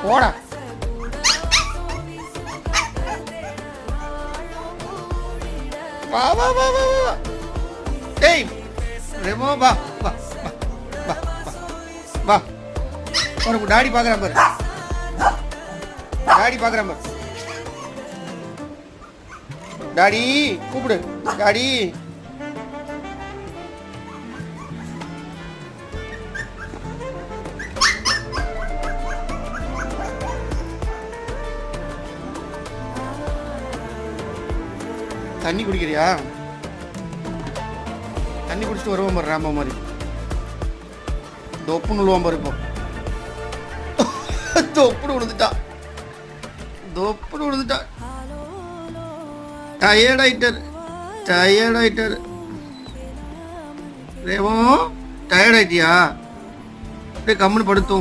போடா. வா வா வா வா வா. டேய் ரெமோ வா வா வா வா வா. உனக்கு டாடி பார்க்குறான் பாரு. டாடி பார்க்குறான் பாரு. டாடி கூப்பிடு. டாடி. தண்ணி குடிக்கிறியா? தண்ணி குடிச்சிட்டு வருவோம் பாரு ராமா மாதிரி. தொப்புன்னு விழுவான் பாரு. இப்போ தொப்புன்னு விழுந்துட்டா. தொப்புன்னு விழுந்துட்டா. டயர்டாயிட்டார். ரேவோ டயர்ட் ஆயிட்டியா? அப்படியே கம்முன்னு படுத்தும்.